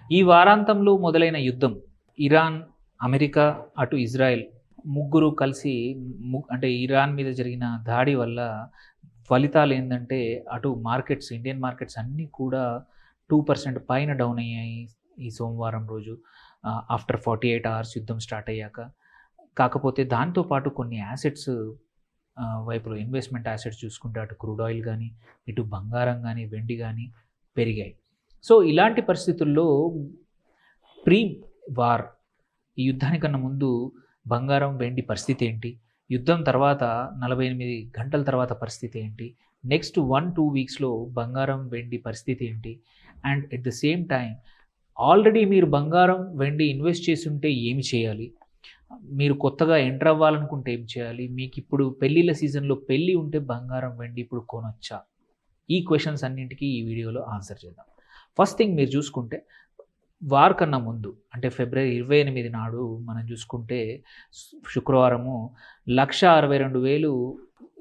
ఈ వారాంతంలో మొదలైన యుద్ధం ఇరాన్, అమెరికా, అటు ఇజ్రాయెల్ ముగ్గురు కలిసి అంటే ఇరాన్ మీద జరిగిన దాడి వల్ల ఫలితాలు ఏందంటే అటు మార్కెట్స్, ఇండియన్ మార్కెట్స్ అన్నీ కూడా 2% పైన డౌన్ అయ్యాయి ఈ సోమవారం రోజు. ఆఫ్టర్ 48 అవర్స్ యుద్ధం స్టార్ట్ అయ్యాక. కాకపోతే దాంతో పాటు కొన్ని యాసెట్స్ వైపులో ఇన్వెస్ట్‌మెంట్ యాసెట్స్ చూసుకుంటే అటు క్రూడ్ ఆయిల్ గానీ, ఇటు బంగారం గానీ, వెండి గానీ పెరిగాయి. సో, ఇలాంటి పరిస్థితుల్లో ప్రీ వార్ ఈ యుద్ధానికన్నా ముందు బంగారం, వెండి పరిస్థితి ఏంటి? యుద్ధం తర్వాత 48 గంటల తర్వాత పరిస్థితి ఏంటి? నెక్స్ట్ 1, 2 వీక్స్‌లో బంగారం, వెండి పరిస్థితి ఏంటి? And at the same time already మీరు బంగారం, వెండి ఇన్వెస్ట్ చేసుంటే ఏమి చేయాలి? మీరు కొత్తగా ఎంటర్ అవ్వాలనుకుంటే ఏం చేయాలి? మీకిప్పుడు పెళ్ళిళ్ళ సీజన్‌లో పెళ్లి ఉంటే బంగారం, వెండి ఇప్పుడు కొనొచ్చా? ఈ క్వెషన్స్ అన్నింటికి ఈ వీడియోలో ఆన్సర్ చేద్దాం. ఫస్ట్ థింగ్ మీరు చూసుకుంటే వార్ కన్నా ముందు అంటే ఫిబ్రవరి 28 నాడు మనం చూసుకుంటే శుక్రవారము 1,62,000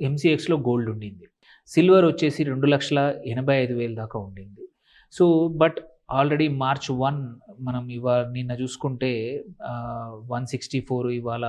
ఎంసీఎక్స్‌లో గోల్డ్ ఉండింది. సిల్వర్ వచ్చేసి 2,85,000 దాకా ఉండింది. సో, బట్ ఆల్రెడీ మార్చ్ 1 మనం నిన్న చూసుకుంటే 164 ఇవాళ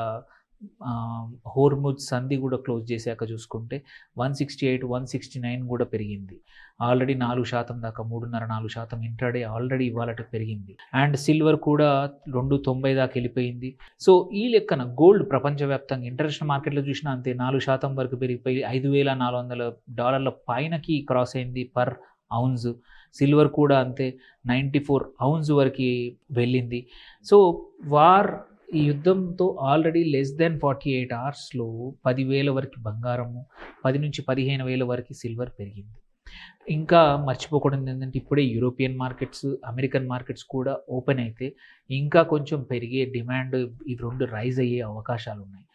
హోర్ముజ్ సంధి కూడా క్లోజ్ చేశాక చూసుకుంటే 168, 169 కూడా పెరిగింది. ఆల్రెడీ 4% దాకా 3.5, 4% ఇంట్రాడే ఆల్రెడీ ఇవాళ పెరిగింది. అండ్ సిల్వర్ కూడా 2.90 దాకా వెళ్ళిపోయింది. సో, ఈ లెక్కన గోల్డ్ ప్రపంచవ్యాప్తంగా ఇంటర్నేషనల్ మార్కెట్‌లో చూసినా అంతే 4% వరకు పెరిగిపోయి $5,400 పైనకి క్రాస్ అయింది పర్ ఔన్స్. సిల్వర్ కూడా అంతే 94 ఔన్స్ వరకి వెళ్ళింది. సో, ఈ యుద్ధంతో ఆల్రెడీ లెస్ దెన్ 48 అవర్స్‌లో 10,000 వరకు బంగారము, 10,000-15,000 వరకు సిల్వర్ పెరిగింది. ఇంకా మర్చిపోకూడనిది ఏంటంటే ఇప్పుడే యూరోపియన్ మార్కెట్స్, అమెరికన్ మార్కెట్స్ కూడా ఓపెన్ అయితే ఇంకా కొంచెం పెరిగే డిమాండ్ ఇవి 2 రైజ్ అయ్యే అవకాశాలున్నాయి.